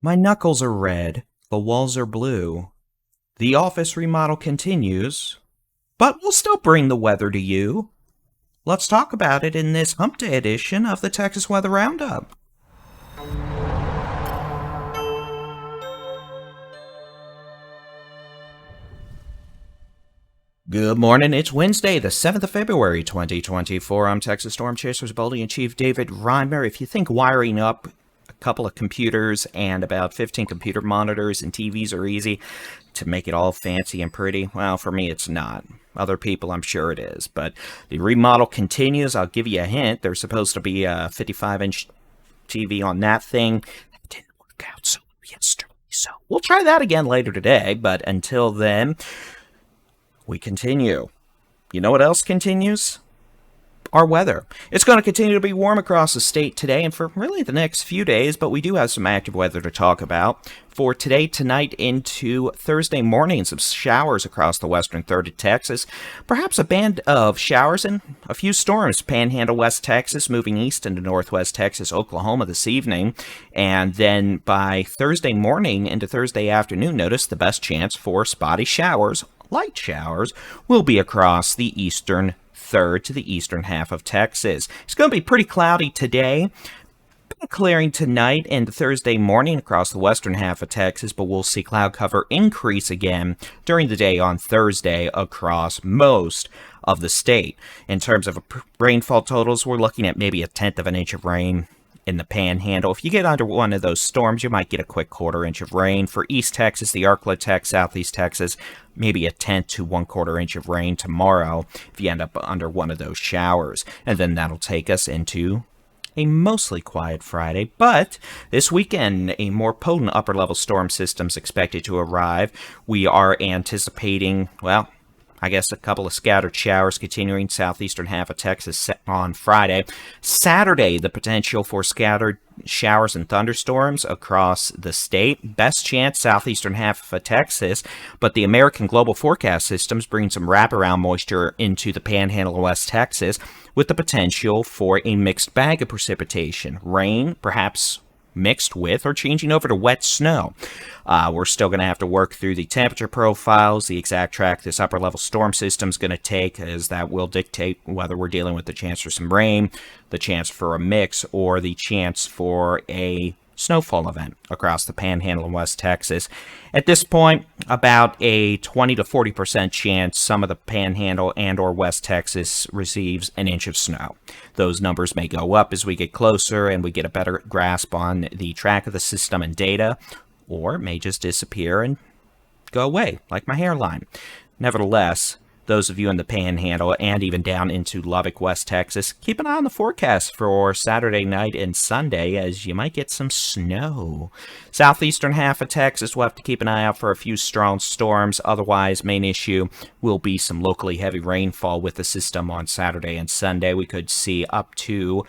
My knuckles are red, the walls are blue. The office remodel continues, but we'll still bring the weather to you. Let's talk about it in this Hump Day edition of the Texas Weather Roundup. Good morning, it's Wednesday, the 7th of February, 2024. I'm Texas Storm Chasers Bully-in-Chief David Reimer. If you think wiring up a couple of computers and about 15 computer monitors and TVs are easy to make it all fancy and pretty, well, for me it's not. Other people, I'm sure it is. But the remodel continues. I'll give you a hint. There's supposed to be a 55-inch TV on that thing. That didn't work out so yesterday. So we'll try that again later today. But until then, we continue. You know what else continues? Our weather. It's going to continue to be warm across the state today and for really the next few days, but we do have some active weather to talk about. For today, tonight, into Thursday morning, some showers across the western third of Texas. Perhaps a band of showers and a few storms. Panhandle, West Texas, moving east into northwest Texas, Oklahoma this evening. And then by Thursday morning into Thursday afternoon, notice the best chance for spotty showers. Light showers will be across the eastern third to the eastern half of Texas. It's going to be pretty cloudy today. Clearing tonight and Thursday morning across the western half of Texas, but we'll see cloud cover increase again during the day on Thursday across most of the state. In terms of rainfall totals, we're looking at maybe 1/10 of an inch of rain in the Panhandle. If you get under one of those storms, you might get a quick 1/4 inch of rain. For East Texas, the Arklatex, Southeast Texas, maybe 1/10 to 1/4 inch of rain tomorrow if you end up under one of those showers. And then that'll take us into a mostly quiet Friday, but this weekend, a more potent upper-level storm system is expected to arrive. We are anticipating, well, I guess a couple of scattered showers continuing southeastern half of Texas on Friday. Saturday, the potential for scattered showers and thunderstorms across the state. Best chance southeastern half of Texas, but the American Global Forecast Systems bring some wraparound moisture into the Panhandle and West Texas with the potential for a mixed bag of precipitation. Rain, perhaps mixed with or changing over to wet snow. We're still going to have to work through the temperature profiles, the exact track this upper level storm system is going to take, as that will dictate whether we're dealing with the chance for some rain, the chance for a mix, or the chance for a snowfall event across the Panhandle in West Texas. At this point, about a 20 to 40% chance some of the Panhandle and or West Texas receives an inch of snow. Those numbers may go up as we get closer and we get a better grasp on the track of the system and data, or it may just disappear and go away, like my hairline. Nevertheless, those of you in the Panhandle and even down into Lubbock, West Texas, keep an eye on the forecast for Saturday night and Sunday, as you might get some snow. Southeastern half of Texas, we'll have to keep an eye out for a few strong storms. Otherwise, main issue will be some locally heavy rainfall with the system on Saturday and Sunday. We could see up to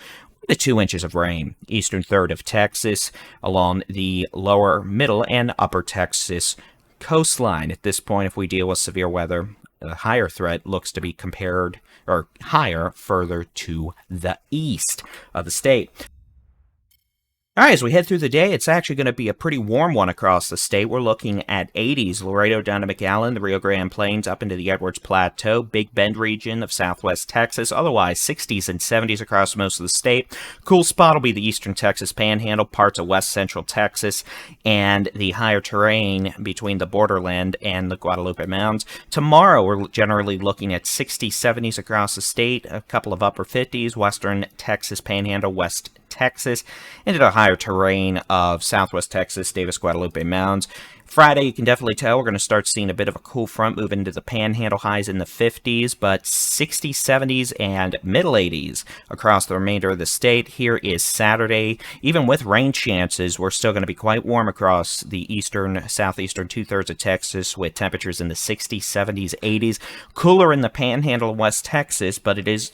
2 inches of rain. Eastern third of Texas, along the lower, middle, and upper Texas coastline. At this point, if we deal with severe weather, the higher threat looks to be compared or higher further to the east of the state. All right, as we head through the day, it's actually going to be a pretty warm one across the state. We're looking at 80s, Laredo down to McAllen, the Rio Grande Plains up into the Edwards Plateau, Big Bend region of southwest Texas. Otherwise, 60s and 70s across most of the state. Cool spot will be the eastern Texas Panhandle, parts of west central Texas, and the higher terrain between the borderland and the Guadalupe Mountains. Tomorrow, we're generally looking at 60s, 70s across the state, a couple of upper 50s, western Texas Panhandle, west Texas, into the higher terrain of southwest Texas, Davis, Guadalupe Mountains. Friday, you can definitely tell we're going to start seeing a bit of a cool front move into the Panhandle, highs in the 50s, but 60s, 70s, and middle 80s across the remainder of the state. Here is Saturday. Even with rain chances, we're still going to be quite warm across the eastern, southeastern 2/3 of Texas with temperatures in the 60s, 70s, 80s. Cooler in the Panhandle of West Texas, but it is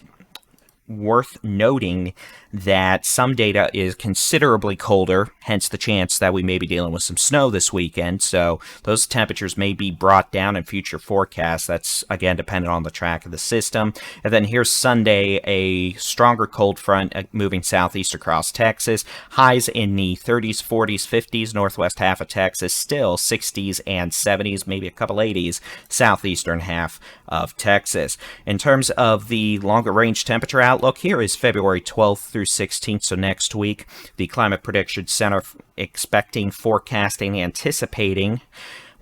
worth noting that some data is considerably colder, hence the chance that we may be dealing with some snow this weekend. So those temperatures may be brought down in future forecasts. That's, again, dependent on the track of the system. And then here's Sunday, a stronger cold front moving southeast across Texas. Highs in the 30s, 40s, 50s, northwest half of Texas, still 60s and 70s, maybe a couple 80s, southeastern half of Texas. In terms of the longer range temperature outlook, here is February 12th through 16th, so next week. The Climate Prediction Center expecting, forecasting, anticipating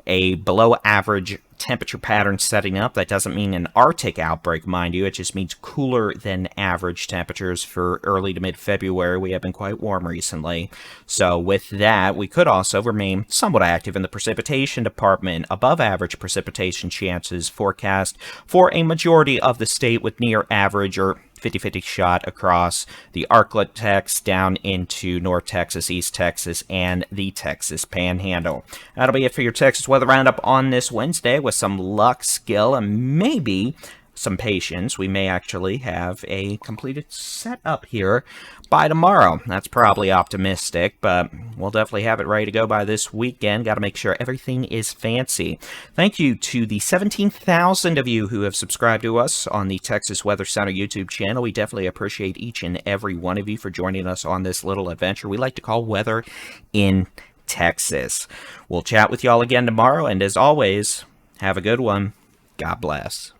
a below average temperature pattern setting up. That doesn't mean an Arctic outbreak, mind you. It just means cooler than average temperatures for early to mid-February. We have been quite warm recently. So with that, we could also remain somewhat active in the precipitation department. Above average precipitation chances forecast for a majority of the state, with near average or 50-50 shot across the Arklatex down into North Texas, East Texas, and the Texas Panhandle. That'll be it for your Texas Weather Roundup on this Wednesday. With some luck, skill, and maybe some patience, we may actually have a completed setup here by tomorrow. That's probably optimistic, but we'll definitely have it ready to go by this weekend. Got to make sure everything is fancy. Thank you to the 17,000 of you who have subscribed to us on the Texas Weather Center YouTube channel. We definitely appreciate each and every one of you for joining us on this little adventure we like to call Weather in Texas. We'll chat with y'all again tomorrow, and as always, have a good one. God bless.